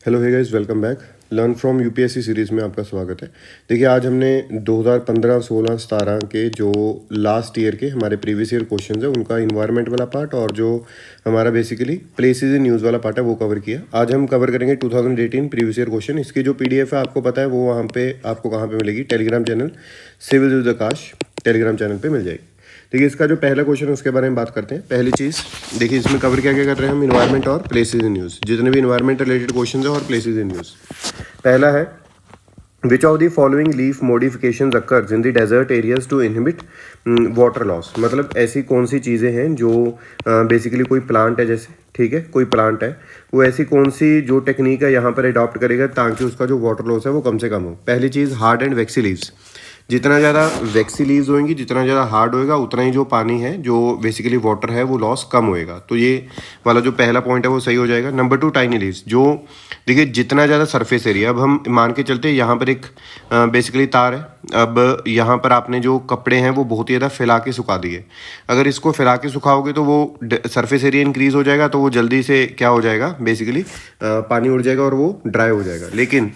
Hello hey guys, welcome back. Learn from UPSC series में आपका स्वागत है। देखिए, आज हमने 2015, 16, 17 के जो लास्ट ईयर के हमारे प्रीवियस ईयर क्वेश्चंस है उनका इन्वायरमेंट वाला पार्ट और जो हमारा बेसिकली प्लेसेस इन न्यूज़ वाला पार्ट है वो कवर किया। आज हम कवर करेंगे 2018 प्रीवियस ईयर क्वेश्चन। इसकी जो पीडीएफ है आपको पता है वो वहाँ पे आपको कहाँ पर मिलेगी, Telegram channel civil with Aakash Telegram channel पर मिल जाएगी। देखिए, इसका जो पहला क्वेश्चन है उसके बारे में बात करते हैं। पहली चीज़ देखिए, इसमें कवर क्या क्या कर रहे हैं हम, इन्वायरमेंट और प्लेसेस इन न्यूज़, जितने भी इन्वायरमेंट रिलेटेड क्वेश्चन है और प्लेसेस इन न्यूज़। पहला है, which of the following leaf modifications occurs in the desert areas to inhibit water loss. मतलब ऐसी कौन सी चीज़ें हैं जो बेसिकली कोई प्लांट है, जैसे ठीक है कोई प्लांट है, वो ऐसी कौन सी जो टेक्निक है यहाँ पर अडॉप्ट करेगा ताकि उसका जो वाटर लॉस है वो कम से कम हो। पहली चीज़, हार्ड एंड वैक्सी लीव्स। जितना ज़्यादा वैक्सी लीव्स होंगी, जितना ज़्यादा हार्ड होएगा, उतना ही जो पानी है जो बेसिकली वाटर है वो लॉस कम होएगा। तो ये वाला जो पहला पॉइंट है वो सही हो जाएगा। Number 2, tiny leaves. जो देखिए, जितना ज़्यादा सरफेस एरिया, अब हम मान के चलते हैं यहाँ पर एक बेसिकली तार है। अब यहाँ पर आपने जो कपड़े हैं वो बहुत ही ज़्यादा फैला के सुखा दिए। अगर इसको फैला के सुखाओगे तो वो सरफेस एरिया इंक्रीज़ हो जाएगा, तो वो जल्दी से क्या हो जाएगा, बेसिकली पानी उड़ जाएगा और वो ड्राई हो जाएगा। लेकिन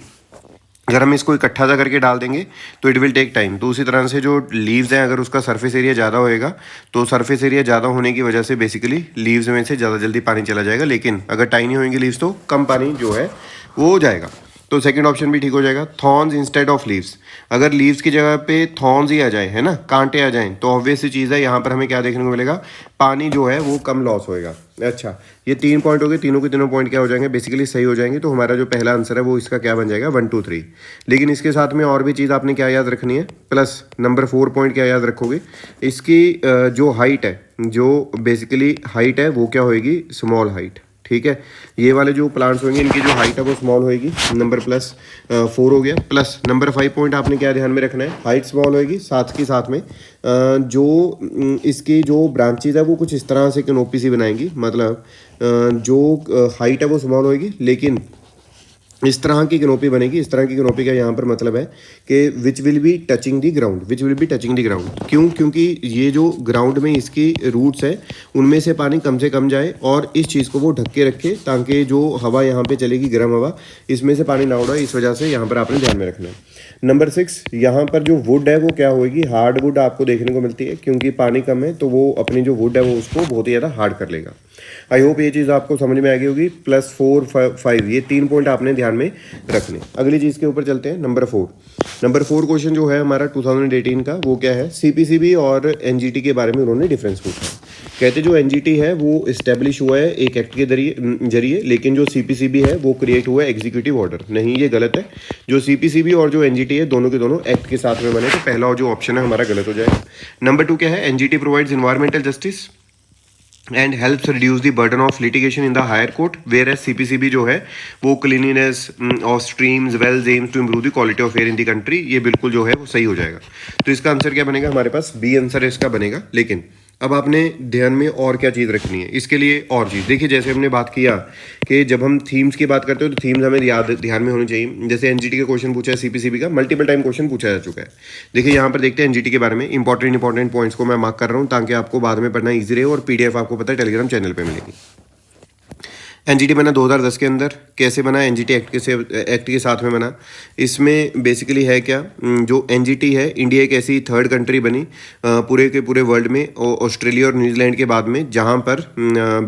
अगर हम इसको इकट्ठा सा करके डाल देंगे तो इट विल टेक टाइम। तो उसी तरह से जो लीव्स हैं, अगर उसका सरफेस एरिया ज़्यादा होएगा तो सरफेस एरिया ज़्यादा होने की वजह से बेसिकली लीव्स में से ज़्यादा जल्दी पानी चला जाएगा। लेकिन अगर टाइनी होंगी लीव्स तो कम पानी जो है वो हो जाएगा। तो सेकंड ऑप्शन भी ठीक हो जाएगा। Thorns instead of leaves. अगर लीव्स की जगह पे थॉर्न्स ही आ जाए, है ना, कांटे आ जाएं, तो ऑब्वियस सी चीज़ है यहाँ पर हमें क्या देखने को मिलेगा, पानी जो है वो कम लॉस होएगा। अच्छा, ये 3 पॉइंट हो गए। तीनों के तीनों पॉइंट क्या हो जाएंगे, बेसिकली सही हो जाएंगे। तो हमारा जो पहला आंसर है वो इसका क्या बन जाएगा, 1 2 3। लेकिन इसके साथ में और भी चीज़ आपने क्या याद रखनी है, प्लस नंबर 4 पॉइंट क्या याद रखोगे, इसकी जो हाइट है, जो बेसिकली हाइट है वो क्या होएगी, स्मॉल हाइट। ठीक है, ये वाले जो प्लांट्स होंगे इनकी जो हाइट है वो स्मॉल होएगी। नंबर प्लस 4 हो गया। प्लस नंबर 5 पॉइंट आपने क्या ध्यान में रखना है, हाइट स्मॉल होएगी, साथ के साथ में जो इसकी जो ब्रांचेज है वो कुछ इस तरह से कैनोपी सी बनाएंगी। मतलब जो हाइट है वो स्मॉल होएगी, लेकिन इस तरह की कैनोपी बनेगी। इस तरह की कैनोपी का यहाँ पर मतलब है कि which will be touching the ground, which will be touching the ground. क्यों? क्योंकि ये जो ग्राउंड में इसकी रूट्स है उनमें से पानी कम से कम जाए और इस चीज़ को वो ढक के रखे, ताकि जो हवा यहाँ पे चलेगी, गर्म हवा, इसमें से पानी ना उड़े। इस वजह से यहाँ पर आपने ध्यान में रखना है। नंबर 6, यहाँ पर जो वुड है वो क्या होगी, हार्ड वुड आपको देखने को मिलती है, क्योंकि पानी कम है तो वो अपनी जो वुड है वो उसको बहुत ही ज़्यादा हार्ड कर लेगा। आई होप ये चीज़ आपको समझ में आ गई होगी। प्लस 4 5 ये 3 पॉइंट आपने ध्यान में रखने। अगली चीज़ के ऊपर चलते हैं, नंबर 4। नंबर 4 क्वेश्चन जो है हमारा 2018 का, वो क्या है, सीपीसीबी और एनजीटी के बारे में उन्होंने डिफरेंस पूछा। कहते जो एनजीटी है वो इस्टेब्लिश हुआ है एक एक्ट के जरिए, लेकिन जो सीपीसीबी है वो क्रिएट हुआ है एग्जीक्यूटिव ऑर्डर। नहीं, ये गलत है। जो सीपीसीबी और जो एनजीटी है दोनों के दोनों एक्ट के साथ में बने, तो पहला जो ऑप्शन है हमारा गलत हो जाएगा। नंबर 2 क्या है, NGT provides environmental justice and helps reduce the burden of litigation in the higher court, whereas CPCB जो है वो cleanliness of streams wells aims to improve the quality of air in the country. ये बिल्कुल जो है वो सही हो जाएगा। तो इसका आंसर क्या बनेगा, हमारे पास बी आंसर इसका बनेगा। लेकिन अब आपने ध्यान में और क्या चीज़ रखनी है, इसके लिए और चीज़ देखिए, जैसे हमने बात किया कि जब हम थीम्स की बात करते हो तो थीम्स हमें याद ध्यान में होनी चाहिए। जैसे एनजीटी का क्वेश्चन पूछा है, सीपीसीबी का मल्टीपल टाइम क्वेश्चन पूछा जा चुका है। देखिए, यहाँ पर देखते हैं एनजीटी के बारे में इंपॉर्टेंट पॉइंट्स को मैं मार्क कर रहा हूँ ताकि आपको बाद में पढ़ना ईजी रहे, और पीडीएफ आपको पता है टेलीग्राम चैनल पर मिलेगी। एनजीटी बना 2010 के अंदर। कैसे बना, एनजीटी एक्ट के साथ में बना। इसमें बेसिकली है क्या, जो एनजीटी है, इंडिया एक ऐसी थर्ड कंट्री बनी पूरे के पूरे वर्ल्ड में, ऑस्ट्रेलिया और न्यूजीलैंड के बाद में, जहां पर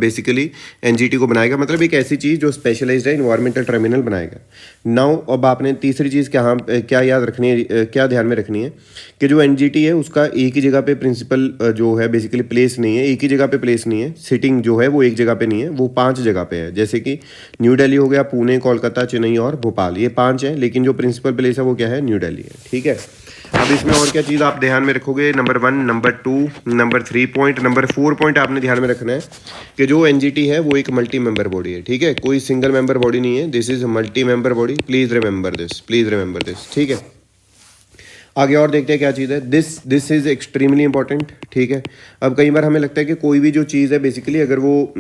बेसिकली एनजीटी को बनाएगा। मतलब एक ऐसी चीज़ जो स्पेशलाइज्ड है, इन्वायरमेंटल ट्रिब्यूनल बनाएगा। नाउ अब आपने तीसरी चीज़ क्या याद रखनी है, क्या ध्यान में रखनी है कि जो एनजीटी है उसका एक ही जगह पे प्रिंसिपल जो है बेसिकली प्लेस नहीं है, एक ही जगह पे प्लेस नहीं है, सिटिंग जो है वो एक जगह पे नहीं है, वो 5 जगह पे है। जैसे कि न्यू दिल्ली हो गया, पुणे, कोलकाता, चेन्नई और भोपाल, ये 5 हैं, लेकिन जो प्रिंसिपल प्लेस है वो क्या है, न्यू दिल्ली है। ठीक है, अब इसमें और क्या चीज़ आप ध्यान में रखोगे, number 1, number 2, number 3 point, number 4 point आपने ध्यान में रखना है कि जो एनजीटी है वो एक मल्टी मेंबर बॉडी है। ठीक है, कोई सिंगल मेंबर बॉडी नहीं है, this is multi member body. Please remember this. ठीक है, आगे और देखते हैं क्या चीज़ है, दिस इज़ एक्सट्रीमली इंपॉर्टेंट। ठीक है, अब कई बार हमें लगता है कि कोई भी जो चीज़ है बेसिकली अगर वो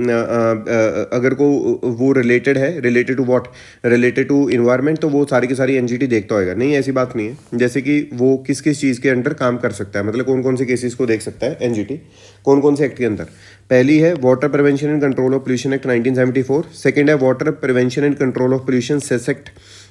related to what, related to environment, तो वो सारी की सारी एनजीटी देखता होगा। नहीं, ऐसी बात नहीं है। जैसे कि वो किस किस चीज़ के अंडर काम कर सकता है, मतलब कौन कौन से केसेस को देख सकता है एनजीटी, कौन कौन से एक्ट के अंदर। पहली है water prevention and control of pollution act 1974, second है water prevention and control of pollution cess act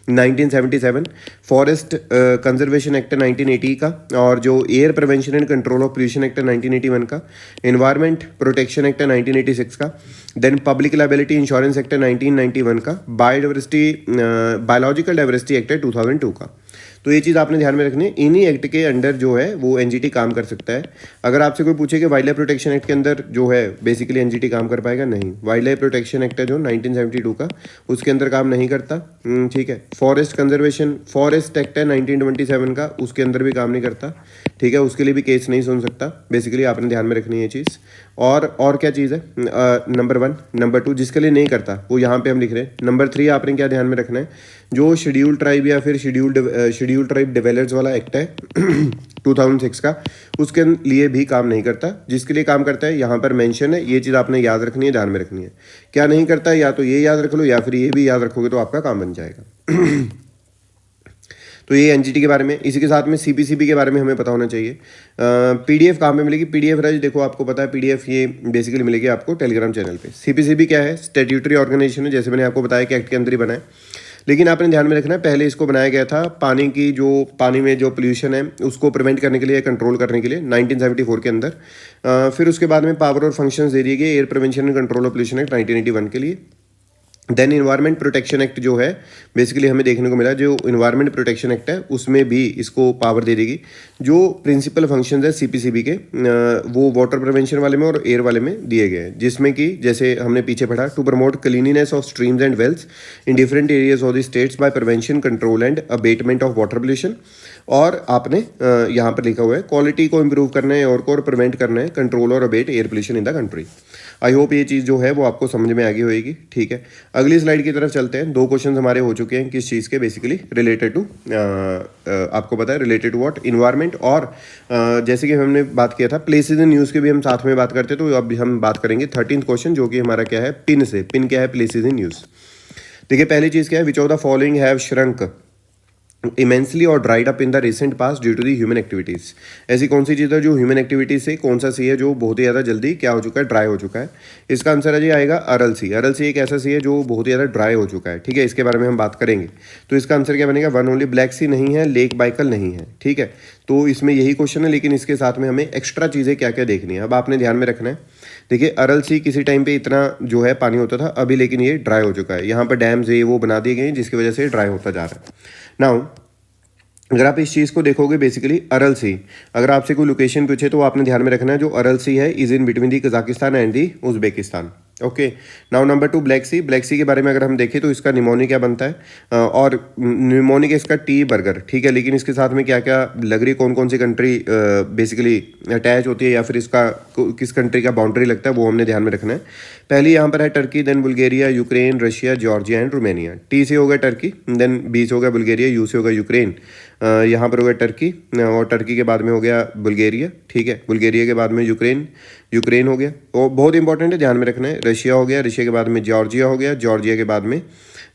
1977, forest conservation act 1980 का, और जो air prevention and control of pollution act 1981 का, एनवायरमेंट प्रोटेक्शन एक्ट 1986 का, then public liability insurance act 1991 का, biological diversity act 2002 का। तो ये चीज़ आपने ध्यान में रखनी है। इन्हीं एक्ट के अंडर जो है वो एनजीटी काम कर सकता है। अगर आपसे कोई पूछे कि वाइल्ड लाइफ प्रोटेक्शन एक्ट के अंदर जो है बेसिकली एनजीटी काम कर पाएगा, नहीं। वाइल्ड लाइफ प्रोटेक्शन एक्ट है जो 1972 का, उसके अंदर काम नहीं करता, ठीक है। फॉरेस्ट एक्ट है 1927 का, उसके अंदर भी काम नहीं करता, ठीक है। उसके लिए भी केस नहीं सुन सकता। बेसिकली आपने ध्यान में रखनी है ये चीज़। और क्या चीज़ है, नंबर 1, नंबर 2 जिसके लिए नहीं करता वो यहाँ पे हम लिख रहे हैं। नंबर 3 आपने क्या ध्यान में रखना है, जो शेड्यूल ट्राइब या फिर शेड्यूल ट्राइब डेवलपर्स वाला एक्ट है 2006 का, उसके लिए भी काम नहीं करता। जिसके लिए काम करता है यहाँ पर मेंशन है, ये चीज़ आपने याद रखनी है, ध्यान में रखनी है। क्या नहीं करता है, या तो ये याद रख लो या फिर ये भी याद रखोगे तो आपका काम बन जाएगा। तो ये एनजीटी के बारे में। इसी के साथ में सीपीसीबी के बारे में हमें पता होना चाहिए। पीडीएफ कहाँ पे मिलेगी, पीडीएफ राइज देखो आपको पता है, पीडीएफ ये बेसिकली मिलेगी आपको टेलीग्राम चैनल पे। सीपीसीबी क्या है, स्टैट्यूटरी ऑर्गेनाइजेशन है, जैसे मैंने आपको बताया कि एक्ट के अंदर ही बना है। लेकिन आपने ध्यान में रखना है, पहले इसको बनाया गया था पानी में जो पोल्यूशन है उसको प्रिवेंट करने के लिए, कंट्रोल करने के लिए 1974 के अंदर। फिर उसके बाद में पावर और फंक्शंस दे दिए गए air prevention and control of pollution act 1981 के लिए। देन इन्वायरमेंट प्रोटेक्शन एक्ट जो है बेसिकली हमें देखने को मिला, जो इन्वायरमेंट प्रोटेक्शन एक्ट है उसमें भी इसको पावर दे देगी। जो प्रिंसिपल फंक्शंस है सीपीसीबी के, वो वाटर प्रिवेंशन वाले में और एयर वाले में दिए गए हैं, जिसमें कि जैसे हमने पीछे पढ़ा, to promote cleanliness of streams and wells in different areas of the states by prevention, control and abatement of water pollution. और आपने यहाँ पर लिखा हुआ है क्वालिटी को इम्प्रूव करना है और प्रिवेंट करना है, कंट्रोल और abate air pollution in the country. I hope ये चीज़ जो है वो आपको समझ में आ गई होगी, ठीक है। अगली स्लाइड की तरफ चलते हैं। 2 क्वेश्चन हमारे हो चुके हैं किस चीज़ के, बेसिकली रिलेटेड टू आपको पता है रिलेटेड टू व्हाट, इन्वायरमेंट। और जैसे कि हमने बात किया था प्लेसेस इन न्यूज़ की भी हम साथ में बात करते हैं, तो अब हम बात करेंगे 13th क्वेश्चन, जो कि हमारा क्या है, पिन से। पिन क्या है, प्लेसेस इन न्यूज़। देखिए पहली चीज़ क्या है, which of the following have shrunk immensely और dried up in the recent past due to the human activities. ऐसी कौन सी चीज़ है जो ह्यूमन एक्टिविटीज से, कौन सा सी है जो बहुत ही ज़्यादा जल्दी क्या हो चुका है, ड्राई हो चुका है। इसका आंसर है जी आएगा अरल सी। अरल सी एक ऐसा सी है जो बहुत ही ज़्यादा ड्राई हो चुका है, ठीक है। इसके बारे में हम बात करेंगे। तो इसका आंसर क्या बनेगा, वन ओनली। ब्लैक सी नहीं है, लेक बाइकल नहीं है, ठीक है। तो इसमें यही क्वेश्चन है, लेकिन इसके साथ में हमें एक्स्ट्रा चीज़ें क्या क्या देखनी है, अब आपने ध्यान में रखना है। देखिए अरल सी किसी टाइम पे इतना जो है पानी होता था, अभी लेकिन ये ड्राई हो चुका है। यहाँ पर डैम्स ये वो बना दिए गए हैं जिसकी वजह से ड्राई होता जा रहा है। नाउ अगर आप इस चीज़ को देखोगे, बेसिकली अरल सी, अगर आपसे कोई लोकेशन पूछे तो आपने ध्यान में रखना है जो अरल सी है is in between the Kazakhstan and the Uzbekistan. Okay. Now number 2 black sea. Black sea के बारे में अगर हम देखें तो इसका निमोनिक क्या बनता है, और निमोनिक इसका टी बर्गर, ठीक है। लेकिन इसके साथ में क्या क्या लग रही, कौन कौन सी कंट्री बेसिकली अटैच होती है या फिर इसका किस कंट्री का बाउंड्री लगता है, वो हमने ध्यान में रखना है। पहली यहाँ पर है Turkey, then Bulgaria, Ukraine, Russia, Georgia and Romania. T से होगा टर्की, देन बी से होगा बुल्गारिया, यू से होगा यूक्रेन, यहाँ पर हो गया टर्की, और टर्की के बाद में हो गया बुल्गारिया, ठीक है। बुल्गारिया के बाद में यूक्रेन हो गया। और बहुत इंपॉर्टेंट है, ध्यान में रखना है। रशिया हो गया, रशिया के बाद में जॉर्जिया हो गया, जॉर्जिया के बाद में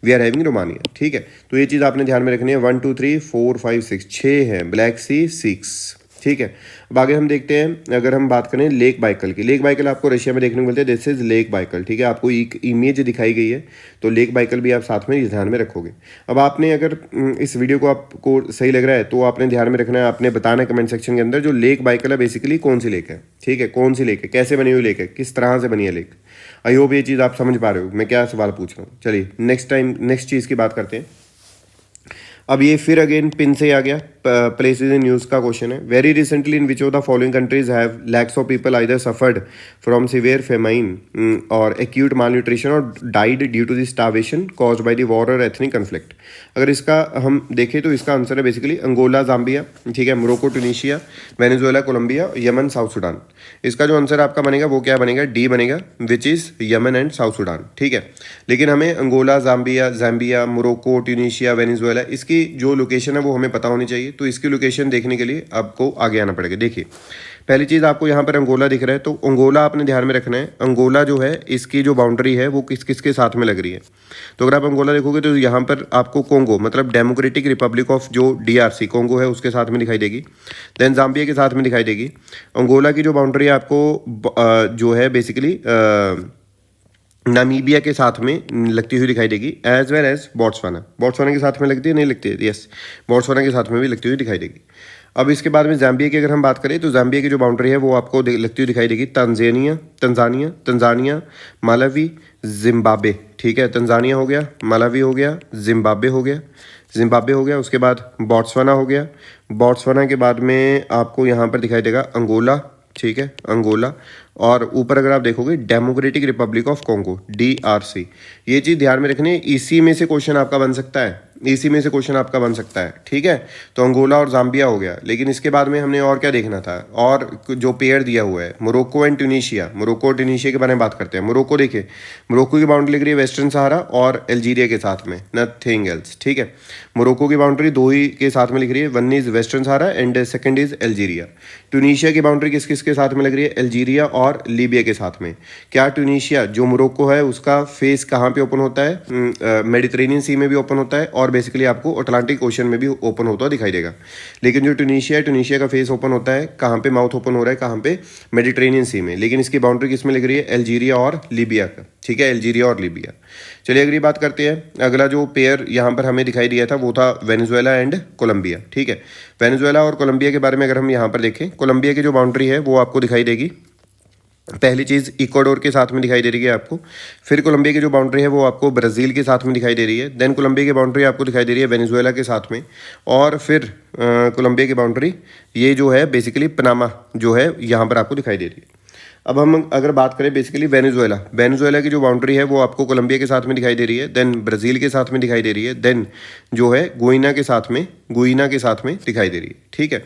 वी आर हैविंग रोमानिया, ठीक है। तो ये चीज़ आपने ध्यान में रखनी है। 1 2 3 4 5 6 6 है ब्लैक सी, 6, ठीक है। अब आगे हम देखते हैं, अगर हम बात करें लेक बाइकल की। लेक बाइकल आपको रशिया में देखने को मिलते हैं, दिस इज लेक बाइकल, ठीक है। आपको एक इमेज दिखाई गई है, तो लेक बाइकल भी आप साथ में ध्यान में रखोगे। अब आपने अगर इस वीडियो को आपको सही लग रहा है तो आपने ध्यान में रखना है, आपने बताना है कमेंट सेक्शन के अंदर जो लेक बाइकल है बेसिकली कौन सी लेक है, ठीक है। कौन सी लेक है, कैसे बनी हुई लेक है, किस तरह से बनी है लेक। आई होप ये चीज़ आप समझ पा रहे हो मैं क्या सवाल पूछ रहा हूँ। चलिए नेक्स्ट चीज़ की बात करते हैं। अब ये फिर अगेन पिन से आ गया, प्लेसेस इन न्यूज़ का क्वेश्चन है। Very recently in which of the following countries have lakhs of people either suffered from severe famine और एक्यूट माल न्यूट्रिशन और died due to the starvation caused by the war और ethnic conflict. अगर इसका हम देखें तो इसका आंसर है बेसिकली अंगोला, जाम्बिया, ठीक है, Morocco, Tunisia, Venezuela, Colombia, Yemen, South Sudan. इसका जो आंसर आपका बनेगा वो क्या बनेगा, डी बनेगा, which is Yemen and South Sudan, ठीक है। लेकिन हमें Angola, Zambia, Morocco, Tunisia, Venezuela, इसकी जो लोकेशन है वो हमें पता होनी चाहिए। तो इसकी लोकेशन देखने के लिए आपको आगे आना पड़ेगा। देखिए पहली चीज़ आपको यहाँ पर अंगोला दिख रहा है, तो अंगोला आपने ध्यान में रखना है। अंगोला जो है इसकी जो बाउंड्री है वो किस किसके साथ में लग रही है। तो अगर आप अंगोला देखोगे तो यहाँ पर आपको कोंगो मतलब डेमोक्रेटिक रिपब्लिक ऑफ जो DRC कोंगो है उसके साथ में दिखाई देगी। देन जाम्बिया के साथ में दिखाई देगी। अंगोला की जो बाउंड्री है आपको जो है बेसिकली नामीबिया के साथ में लगती हुई दिखाई देगी, एज वेल एज बोट्सवाना के साथ में लगती है, नहीं लगती है, यस बोट्सवाना के साथ में भी लगती हुई दिखाई देगी। अब इसके बाद में जाम्बिया की अगर हम बात करें तो जाम्बिया की जो बाउंड्री है वो आपको लगती हुई दिखाई देगी तंजानिया, मालावी, जिम्बाब्वे। ठीक है, तंजानिया हो गया, मालावी हो गया, जिम्बाब्वे हो गया, उसके बाद बोट्सवाना हो गया। बोट्सवाना के बाद में आपको यहाँ पर दिखाई देगा अंगोला। ठीक है, अंगोला, और ऊपर अगर आप देखोगे democratic Republic of Congo DRC। ये चीज़ ध्यान में रखनी है, इसी में से क्वेश्चन आपका बन सकता है। ठीक है, तो अंगोला और जाम्बिया हो गया। लेकिन इसके बाद में हमने और क्या देखना था, और जो पेयर दिया हुआ है मोरक्को एंड ट्यूनीशिया, मोरक्को और ट्यूनीशिया के बारे में बात करते हैं। मोरक्को देखिए, मोरक्को की बाउंड्री लग रही है वेस्टर्न सहारा और अल्जीरिया के साथ में, नथिंग एल्स। ठीक है, मोरक्को की बाउंड्री दो ही के साथ में लिख रही है, one is western Sahara and second is Algeria. Tunisia की बाउंड्री किस किस के साथ में लग रही है, अल्जीरिया और लीबिया के साथ में। क्या ट्यूनीशिया जो मोरक्को है उसका फेस कहाँ पे ओपन होता है, मेडिटेरेनियन सी में भी ओपन होता है और बेसिकली आपको अटलांटिक ओशन में भी ओपन होता दिखाई देगा। लेकिन जो ट्यूनीशिया का फेस ओपन होता है कहाँ पे, माउथ ओपन हो रहा है कहाँ पे, मेडिटेरेनियन सी में। लेकिन इसकी बाउंड्री किस में लग रही है, अल्जीरिया और लीबिया का। ठीक है, अल्जीरिया और लीबिया। चलिए अगली बात करते हैं। अगला जो पेयर यहाँ पर हमें दिखाई दिया था वो था वेनेजुएला एंड कोलंबिया। ठीक है, वेनेजुएला और कोलंबिया के बारे में अगर हम यहाँ पर देखें, कोलंबिया की जो बाउंड्री है वो आपको दिखाई देगी, पहली चीज़ इक्वाडोर के साथ में दिखाई दे रही है आपको। फिर कोलंबिया की जो बाउंड्री है वो आपको ब्राज़ील के साथ में दिखाई दे रही है। देन कोलंबिया की बाउंड्री आपको दिखाई दे रही है वेनेजुएला के साथ में। और फिर कोलंबिया की बाउंड्री ये जो है बेसिकली पनामा जो है यहाँ पर आपको दिखाई दे रही है। अब हम अगर बात करें बेसिकली वेनेजुएला की जो बाउंड्री है वो आपको कोलंबिया के साथ में दिखाई दे रही है, देन ब्राज़ील के साथ में दिखाई दे रही है, देन जो है गुइना के साथ में दिखाई दे रही है। ठीक है,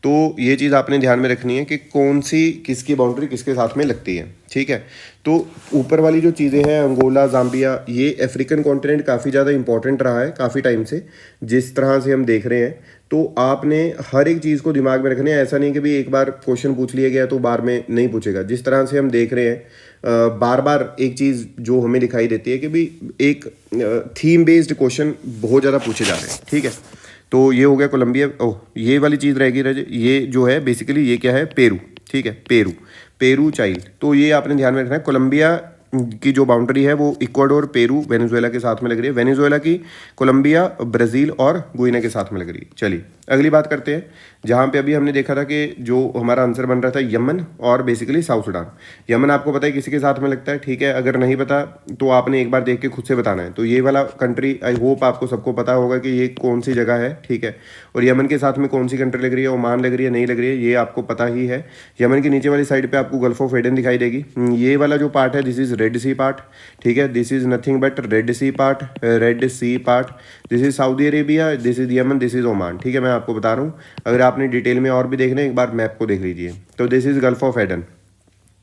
तो ये चीज़ आपने ध्यान में रखनी है कि कौन सी किसकी बाउंड्री किसके साथ में लगती है। ठीक है, तो ऊपर वाली जो चीज़ें हैं अंगोला, जाम्बिया, ये अफ्रीकन कॉन्टिनेंट काफ़ी ज़्यादा इंपॉर्टेंट रहा है काफ़ी टाइम से, जिस तरह से हम देख रहे हैं। तो आपने हर एक चीज़ को दिमाग में रखना है, ऐसा नहीं कि भी एक बार क्वेश्चन पूछ लिया गया तो बार में नहीं पूछेगा। जिस तरह से हम देख रहे हैं बार बार एक चीज़ जो हमें दिखाई देती है कि भी एक थीम बेस्ड क्वेश्चन बहुत ज़्यादा पूछे जा रहे हैं। ठीक है, तो ये हो गया कोलंबिया। ये वाली चीज़ रहेगी, ये जो है बेसिकली ये क्या है, पेरू। ठीक है, पेरू चाइल्ड। तो ये आपने ध्यान में रखना है। कोलंबिया की जो बाउंड्री है वो इक्वाडोर, पेरू, वेनेजुएला के साथ में लग रही है। वेनेजुएला की कोलंबिया, ब्राज़ील और गुइना के साथ में लग रही है। चलिए अगली बात करते हैं, जहाँ पे अभी हमने देखा था कि जो हमारा आंसर बन रहा था यमन और बेसिकली साउथ सुडान। यमन आपको पता है किसी के साथ में लगता है। ठीक है, अगर नहीं पता तो आपने एक बार देख के खुद से बताना है। तो ये वाला कंट्री आई होप आपको सबको पता होगा कि ये कौन सी जगह है। ठीक है, और यमन के साथ में कौन सी कंट्री लग रही है, ओमान लग रही है, नहीं लग रही है, ये आपको पता ही है। यमन की नीचे वाली साइड पर आपको गल्फ ऑफ एडन दिखाई देगी। ये वाला जो पार्ट है this is Red Sea part. ठीक है, this is nothing but Red Sea part. This is Saudi Arabia, this is Yemen, this is Oman. ठीक है, मैं आपको बता रहा हूँ, अगर आपने डिटेल में और भी देखना है एक बार मैप को देख लीजिए। तो this is gulf of Aden.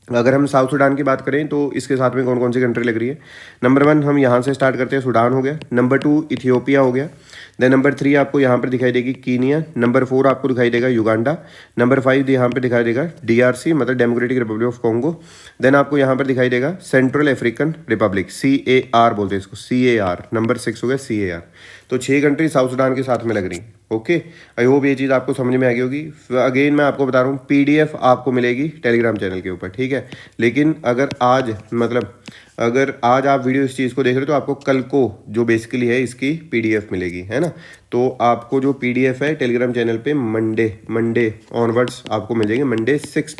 अगर हम साउथ सुडान की बात करें तो इसके साथ में कौन कौन सी कंट्री लग रही है। नंबर 1 हम यहाँ से स्टार्ट करते हैं, सुडान हो गया। नंबर 2 इथियोपिया हो गया। देन नंबर 3 आपको यहाँ पर दिखाई देगी कीनिया। नंबर 4 आपको दिखाई देगा युगांडा। नंबर 5 यहाँ पर दिखाई देगा DRC मतलब Democratic Republic of Congo. Then आपको यहाँ पर दिखाई देगा सेंट्रल अफ्रीकन रिपब्लिक, CAR बोलते हैं इसको, CAR। नंबर 6 हो गया CAR। तो 6 कंट्री साउथ सुडान के साथ में लग रही। ओके, आई होप ये चीज़ आपको समझ में आ गई होगी। अगेन मैं आपको बता रहा हूँ PDF आपको मिलेगी टेलीग्राम चैनल के ऊपर। ठीक है, लेकिन अगर आज आप वीडियो इस चीज़ को देख रहे हो तो आपको कल को जो बेसिकली है इसकी PDF मिलेगी, है ना। तो आपको जो PDF है टेलीग्राम चैनल पे मंडे ऑनवर्ड्स आपको मिल जाएगी। मंडे 6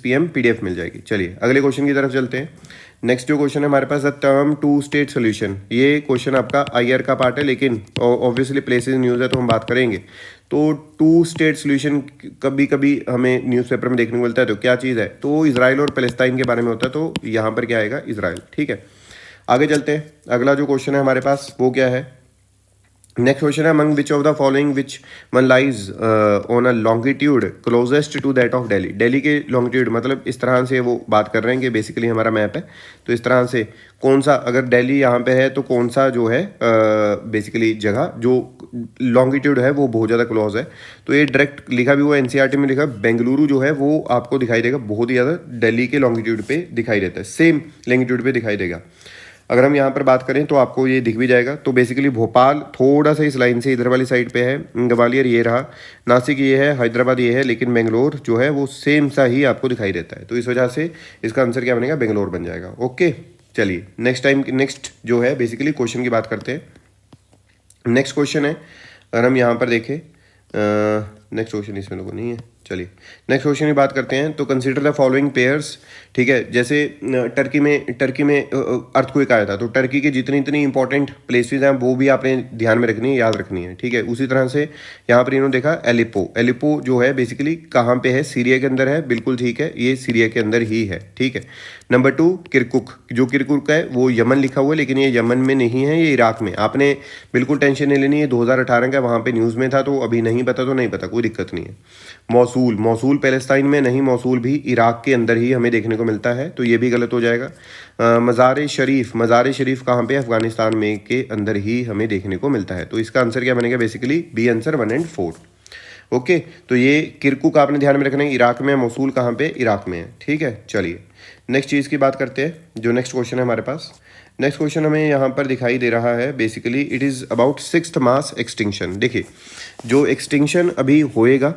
PM PDF मिल जाएगी। चलिए अगले क्वेश्चन की तरफ चलते हैं। नेक्स्ट जो क्वेश्चन है हमारे पास, the term two state solution. ये क्वेश्चन आपका IR का पार्ट है, लेकिन ऑब्वियसली प्लेसेस न्यूज़ है तो हम बात करेंगे। तो टू स्टेट सोल्यूशन कभी कभी हमें न्यूज़पेपर में देखने को मिलता है, तो क्या चीज़ है, तो इजराइल और पैलेस्टाइन के बारे में होता है। तो यहाँ पर क्या आएगा, इजराइल। ठीक है, आगे चलते हैं। अगला जो क्वेश्चन है हमारे पास वो क्या है, नेक्स्ट क्वेश्चन है, among which of the following which one lies on a longitude closest to that of Delhi. Delhi के लॉन्गिट्यूड मतलब इस तरह से वो बात कर रहे हैं कि बेसिकली हमारा मैप है, तो इस तरह से कौन सा, अगर दिल्ली यहाँ पे है तो कौन सा जो है बेसिकली जगह जो लॉन्गिट्यूड है वो बहुत ज़्यादा क्लोज है। तो ये डायरेक्ट लिखा भी हुआ एनसीईआरटी में लिखा, बेंगलुरु जो है वो आपको दिखाई देगा बहुत ही ज़्यादा दिल्ली के लॉन्गिट्यूड पे दिखाई देता है, सेम लॉन्गिट्यूड पे दिखाई देगा। अगर हम यहाँ पर बात करें तो आपको ये दिख भी जाएगा। तो बेसिकली भोपाल थोड़ा सा इस लाइन से इधर वाली साइड पे है, ग्वालियर ये रहा, नासिक ये है, हैदराबाद ये है, लेकिन बेंगलोर जो है वो सेम सा ही आपको दिखाई देता है। तो इस वजह से इसका आंसर क्या बनेगा, बेंगलोर बन जाएगा। ओके चलिए नेक्स्ट जो है बेसिकली क्वेश्चन की बात करते हैं। नेक्स्ट क्वेश्चन है, अगर हम यहाँ पर देखें, नेक्स्ट क्वेश्चन इसमें लोगों नहीं है, चलिए नेक्स्ट क्वेश्चन की बात करते हैं। तो कंसीडर द फॉलोइंग पेयर्स, ठीक है, जैसे टर्की में अर्थक्वेक आया था, तो टर्की के जितनी इंपॉर्टेंट प्लेसेस हैं वो भी आपने ध्यान में रखनी है, याद रखनी है, ठीक है। उसी तरह से यहाँ पर इन्होंने देखा एलिपो जो है बेसिकली कहाँ पे है, सीरिया के अंदर है, बिल्कुल ठीक है, ये सीरिया के अंदर ही है, ठीक है। नंबर 2 किरकुक, जो किरकुक है वो यमन लिखा हुआ है, लेकिन ये यमन में नहीं है, ये इराक में। आपने बिल्कुल टेंशन नहीं लेनी है, 2018 का वहाँ पे न्यूज़ में था, तो अभी नहीं पता तो नहीं पता, कोई दिक्कत नहीं है। मौसूल पैलेस्टाइन में नहीं, मौसूल भी इराक के अंदर ही हमें देखने को मिलता है, तो ये भी गलत हो जाएगा। मज़ार शरीफ कहाँ पे, अफगानिस्तान में के अंदर ही हमें देखने को मिलता है। तो इसका आंसर क्या बनेगा, बेसिकली बी आंसर 1 और 4। ओके, तो ये किरकुक आपने ध्यान में रखना है, इराक में, मौसूल कहाँ पे, इराक में है, ठीक है। चलिए नेक्स्ट चीज़ की बात करते हैं, जो नेक्स्ट क्वेश्चन है हमारे पास। नेक्स्ट क्वेश्चन हमें यहाँ पर दिखाई दे रहा है, basically it is about 6th mass extinction. देखिए जो एक्सटिंक्शन अभी होएगा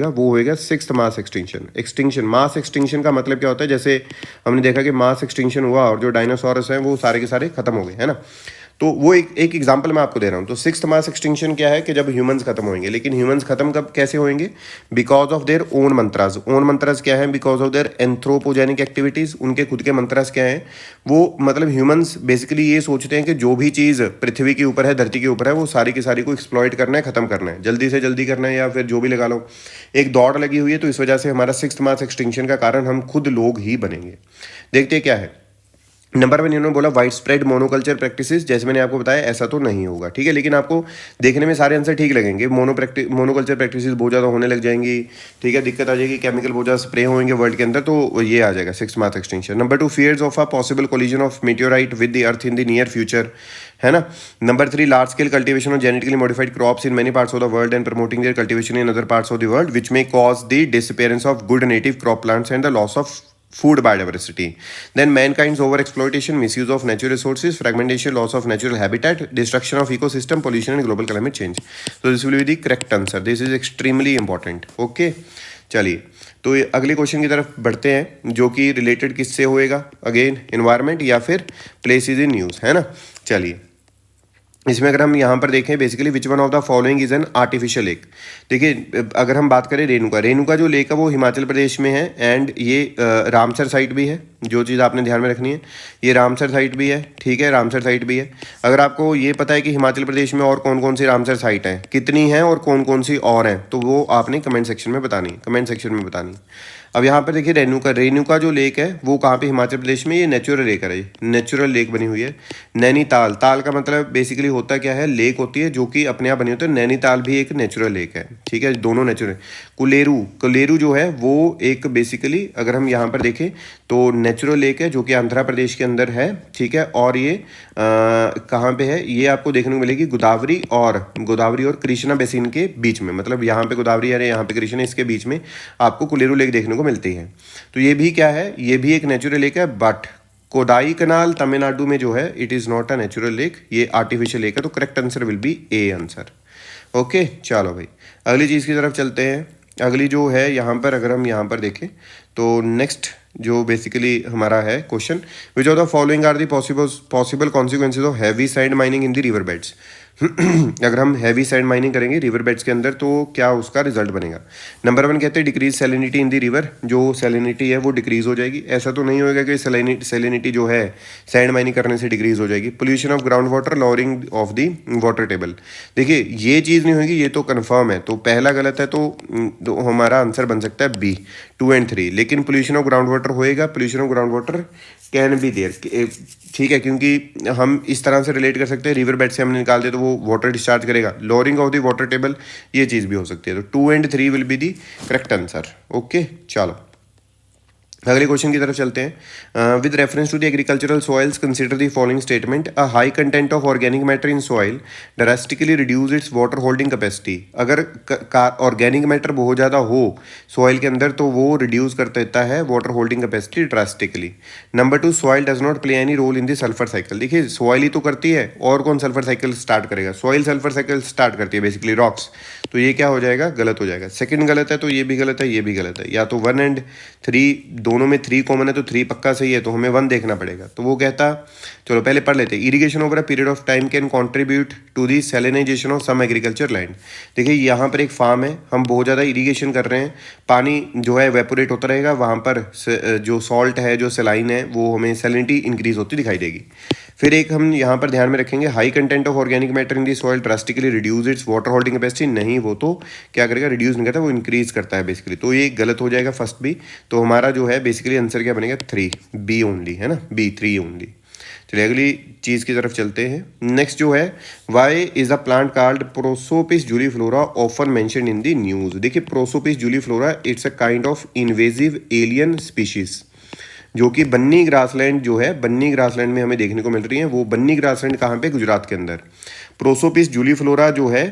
वो होएगा 6th mass extinction. Mass extinction का मतलब क्या होता है, जैसे हमने देखा कि मास एक्सटिंक्शन हुआ और जो डायनासोरस हैं वो सारे के सारे खत्म हो गए, है ना। तो वो एक एग्जांपल मैं आपको दे रहा हूँ। तो 6th मास एक्सटिंक्शन क्या है कि जब ह्यूमंस खत्म होंगे, लेकिन ह्यूमंस खत्म कब कैसे होंगे, because of their own mantras क्या है, because of their anthropogenic activities, उनके खुद के मंत्रास क्या हैं। वो मतलब ह्यूमंस बेसिकली ये सोचते हैं कि जो भी चीज़ पृथ्वी के ऊपर है, धरती के ऊपर है, वो सारी की सारी को एक्सप्लॉइट करना है, खत्म करना है, जल्दी से जल्दी करना है, या फिर जो भी लगा लो, एक दौड़ लगी हुई है। तो इस वजह से हमारा 6th मास एक्सटिंक्शन का कारण हम खुद लोग ही बनेंगे। देखते हैं क्या है। नंबर 1 इन्होंने बोला वाइड स्प्रेड मोनोकल्चर प्रैक्टिसेस, जैसे मैंने आपको बताया ऐसा तो नहीं होगा, ठीक है, लेकिन आपको देखने में सारे आंसर ठीक लगेंगे। मोनोकल्चर प्रैक्टिसेस बहुत ज़्यादा होने लग जाएंगी, ठीक है, दिक्कत आ जाएगी, केमिकल बहुत ज़्यादा स्प्रे होंगे वर्ल्ड के अंदर, तो ये आ जाएगा 6th mass extinction. Number 2 fears of a possible collision of meteorite with the earth in the near future, है ना। Number 3 large scale cultivation of genetically modified crops in many parts of the world and promoting their cultivation in other parts of the world which may cause the disappearance of good native crop plants and the loss of food biodiversity. Then mankind's overexploitation, misuse of natural resources, fragmentation, loss of natural habitat, destruction of ecosystem, pollution and global climate change. So this will be the correct answer. This is extremely important. Okay, चलिए तो ये अगले question की तरफ बढ़ते हैं, जो कि रिलेटेड किससे होएगा, अगेन एनवायरनमेंट या फिर प्लेसेस इन न्यूज़, है ना। चलिए इसमें अगर हम यहाँ पर देखें, basically which one of the following is an artificial lake. देखिए अगर हम बात करें रेणुका जो लेक है वो हिमाचल प्रदेश में है, एंड ये रामसर साइट भी है, जो चीज़ आपने ध्यान में रखनी है, ये रामसर साइट भी है, ठीक है, रामसर साइट भी है। अगर आपको ये पता है कि हिमाचल प्रदेश में और कौन कौन सी रामसर साइट हैं, कितनी हैं और कौन कौन सी और हैं, तो वो आपने कमेंट सेक्शन में बतानी। अब यहाँ पर देखिए रेणुका जो लेक है वो कहाँ पे, हिमाचल प्रदेश में, ये नेचुरल लेक है, नेचुरल लेक बनी हुई है। नैनीताल, ताल का मतलब बेसिकली होता क्या है, लेक होती है जो कि अपने आप बनी होती है। नैनीताल भी एक नेचुरल लेक है, ठीक है, दोनों नेचुरल। कुलेरू जो है वो एक बेसिकली अगर हम यहाँ पर देखें तो नेचुरल लेक है जो कि आंध्र प्रदेश के अंदर है, ठीक है। और ये कहाँ पे है, ये आपको देखने को मिलेगी गोदावरी और कृष्णा बेसिन के बीच में, मतलब यहाँ पे गोदावरी है, यहाँ पे कृष्णा, इसके बीच में आपको कुलेरू लेक देखने को मिलती है। तो ये भी क्या है, ये भी एक नेचुरल लेक है, बट कोडाई कनाल तमिलनाडु में जो है it is not a natural lake, ये आर्टिफिशियल लेक है। तो correct answer will be A answer. Okay चलो भाई अगली चीज़ की तरफ चलते हैं। अगली जो है यहाँ पर अगर हम यहाँ पर देखें तो नेक्स्ट जो बेसिकली हमारा है question, which of the following are the possible consequences of heavy sand mining in the river beds. अगर हम हैवी सैंड माइनिंग करेंगे रिवर बेड्स के अंदर तो क्या उसका रिजल्ट बनेगा। नंबर 1 कहते हैं decrease salinity in the river, जो सैलिनिटी है वो डिक्रीज हो जाएगी। ऐसा तो नहीं होगा कि सैलिनिटी जो है सैंड माइनिंग करने से डिक्रीज हो जाएगी। Pollution of ground water, lowering of the water table. देखिए ये चीज़ नहीं होगी, ये तो कन्फर्म है, तो पहला गलत है, तो हमारा आंसर बन सकता है बी 2 और 3। लेकिन पोल्यूशन ऑफ ग्राउंड वाटर होएगा, pollution of ground water can be there, ठीक है, क्योंकि हम इस तरह से रिलेट कर सकते हैं, रिवर बेड से हमने निकाल दिया तो वो वाटर डिस्चार्ज करेगा। Lowering of the water table, ये चीज़ भी हो सकती है। तो 2 और 3 will be the correct answer. Okay चलो अगले क्वेश्चन की तरफ चलते हैं। With reference to the agricultural soils consider the following statement. A high content of organic matter in soil drastically reduce its water holding capacity. अगर organic matter बहुत ज़्यादा हो सॉइल के अंदर तो वो रिड्यूस कर देता है water holding capacity drastically. Number 2, soil does not play any role in the sulphur cycle. देखिए सॉइल ही तो करती है, और कौन सल्फर साइकिल स्टार्ट करेगा? सॉइल सल्फर साइकिल स्टार्ट करती है बेसिकली रॉक्स। तो ये क्या हो जाएगा? गलत हो जाएगा। सेकंड गलत है, तो ये भी गलत है, ये भी गलत है। या तो 1 एंड 3, दोनों में 3 कॉमन है तो 3 पक्का सही है, तो हमें 1 देखना पड़ेगा। तो वो कहता, चलो पहले पढ़ लेते हैं। Irrigation over a period of time can contribute to the salinization of some agriculture land. देखिए यहाँ पर एक फार्म है, हम बहुत ज़्यादा इरिगेशन कर रहे हैं, पानी जो है वेपोरेट होता रहेगा, वहाँ पर जो सॉल्ट है, जो सेलाइन है, वो हमें सैलिनिटी इंक्रीज होती दिखाई देगी। फिर एक हम यहाँ पर ध्यान में रखेंगे, high content of organic matter in the soil drastically reduce its water holding capacity. नहीं, वो तो क्या करेगा? रिड्यूस नहीं करता, वो इंक्रीज करता है बेसिकली। तो ये गलत हो जाएगा फर्स्ट भी। तो हमारा जो है बेसिकली आंसर क्या बनेगा? 3, बी ओनली, है ना, बी 3 ओनली। चलिए अगली चीज़ की तरफ चलते हैं। नेक्स्ट जो है, why is a plant called Prosopis juliflora often mentioned in the news. देखिए Prosopis juliflora its a kind of invasive alien species, जो कि बन्नी ग्रासलैंड जो है, बन्नी ग्रासलैंड में हमें देखने को मिल रही है। वो बन्नी ग्रासलैंड कहाँ पे? गुजरात के अंदर। प्रोसोपिस जूलीफ्लोरा जो है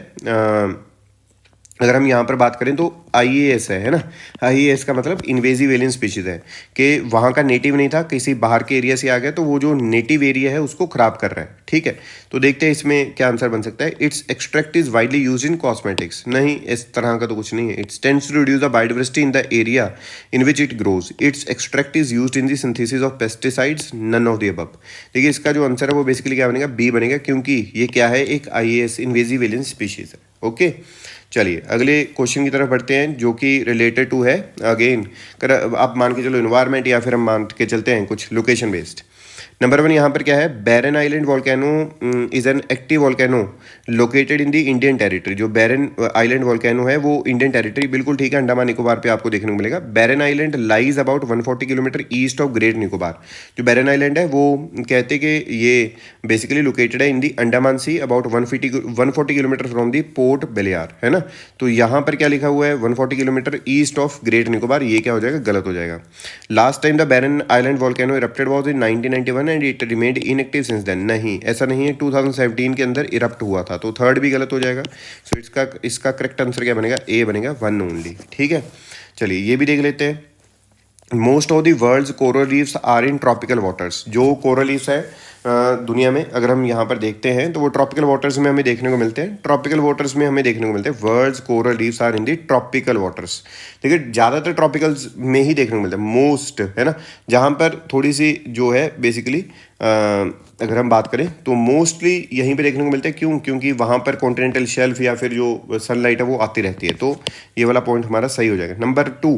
अगर हम यहाँ पर बात करें तो IAS है ना। IAS का मतलब इन्वेजिव एलियन स्पीशीज है, कि वहाँ का नेटिव नहीं था, किसी बाहर के एरिया से आ गया, तो वो जो नेटिव एरिया है उसको खराब कर रहा है। ठीक है, तो देखते हैं इसमें क्या आंसर बन सकता है। Its extract is widely use in cosmetics. नहीं, इस तरह का तो कुछ नहीं है। Its tends to reduce the biodiversity in the area in which it grows. Its extract is used in the synthesis of pesticides, none of the above. देखिए इसका जो आंसर है वो बेसिकली क्या बनेगा? बी बनेगा, क्योंकि ये क्या है? एक IAS इन्वेजिव एलियन स्पीशीज है। ओके, चलिए अगले क्वेश्चन की तरफ बढ़ते हैं, जो कि रिलेटेड टू है अगेन, आप मान के चलो इन्वायरमेंट, या फिर हम मान के चलते हैं कुछ लोकेशन बेस्ड। नंबर 1 यहाँ पर क्या है? Barren Island volcano is an active volcano located in the Indian territory. जो बैरन आइलैंड वॉल्केनो है वो इंडियन टेरिटरी, बिल्कुल ठीक है, अंडमान निकोबार पे आपको देखने को मिलेगा। Barren Island lies about 140 kilometre east of great Nicobar. जो बैरन आइलैंड है वो कहते हैं कि ये बेसिकली लोकेटेड है in the Andaman sea, about 140 kilometre from the port Blair, है ना। तो यहाँ पर क्या लिखा हुआ है? 140 kilometre east of great Nicobar. ये क्या हो जाएगा? गलत हो जाएगा। Last time the Barren Island volcano erupted was in 1991 and it remained inactive since then. नहीं, ऐसा नहीं है, 2017 के अंदर इरप्ट हुआ था। तो थर्ड भी गलत हो जाएगा। सो इसका करेक्ट आंसर क्या बनेगा? ए बनेगा, 1 ओनली। ठीक है, चलिए ये भी देख लेते हैं। Most of the world's coral reefs are in tropical waters. जो कोरल रीफ्स है दुनिया में, अगर हम यहाँ पर देखते हैं तो वो ट्रॉपिकल वाटर्स में हमें देखने को मिलते हैं। ट्रॉपिकल वाटर्स में हमें देखने को मिलते हैं world's coral reefs are in the tropical waters. देखिए ज़्यादातर ट्रॉपिकल्स में ही देखने को मिलते हैं, मोस्ट, है ना। जहाँ पर थोड़ी सी जो है बेसिकली अगर हम बात करें तो मोस्टली यहीं पे देखने को मिलते हैं। क्यों? क्योंकि वहाँ पर कॉन्टिनेंटल शेल्फ या फिर जो सनलाइट है वो आती रहती है। तो ये वाला पॉइंट हमारा सही हो जाएगा। Number 2,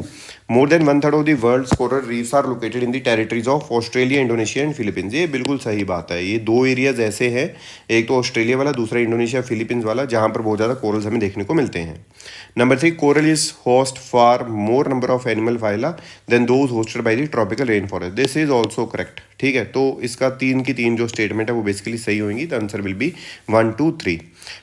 more than 1/3 of the world's coral reefs are located in the territories of Australia, Indonesia and Philippines. ये बिल्कुल सही बात है। ये 2 एरियाज ऐसे हैं, एक तो ऑस्ट्रेलिया वाला, दूसरा इंडोनेशिया फिलीपींस वाला, जहाँ पर बहुत ज़्यादा कोरल्स हमें देखने को मिलते हैं। Number 3, coral is host for more number of animal phyla than those hosted by the tropical rain forest. This is also correct. ठीक है, तो इसका 3 की 3 जो स्टेटमेंट है वो बेसिकली सही होंगी। The answer will be 1, 2, 3।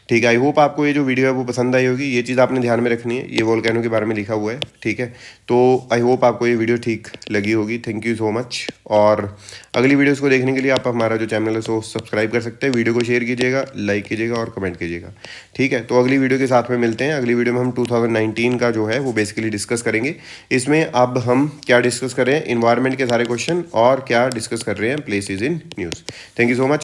ठीक है, आई होप आपको ये जो वीडियो है वो पसंद आई होगी। ये चीज़ आपने ध्यान में रखनी है, ये वोल्केनो के बारे में लिखा हुआ है। ठीक है, तो आई होप आपको ये वीडियो ठीक लगी होगी। Thank you so much. और अगली वीडियोस को देखने के लिए आप हमारा जो चैनल है सो सब्सक्राइब कर सकते हैं। वीडियो को शेयर कीजिएगा, लाइक कीजिएगा और कमेंट कीजिएगा। ठीक है, तो अगली वीडियो के साथ में मिलते हैं। अगली वीडियो में हम 2019 का जो है वो बेसिकली डिस्कस करेंगे। इसमें अब हम क्या डिस्कस कर रहे हैं? इन्वायरमेंट के सारे क्वेश्चन, और क्या डिस्कस कर रहे हैं? Places in news. Thank you so much.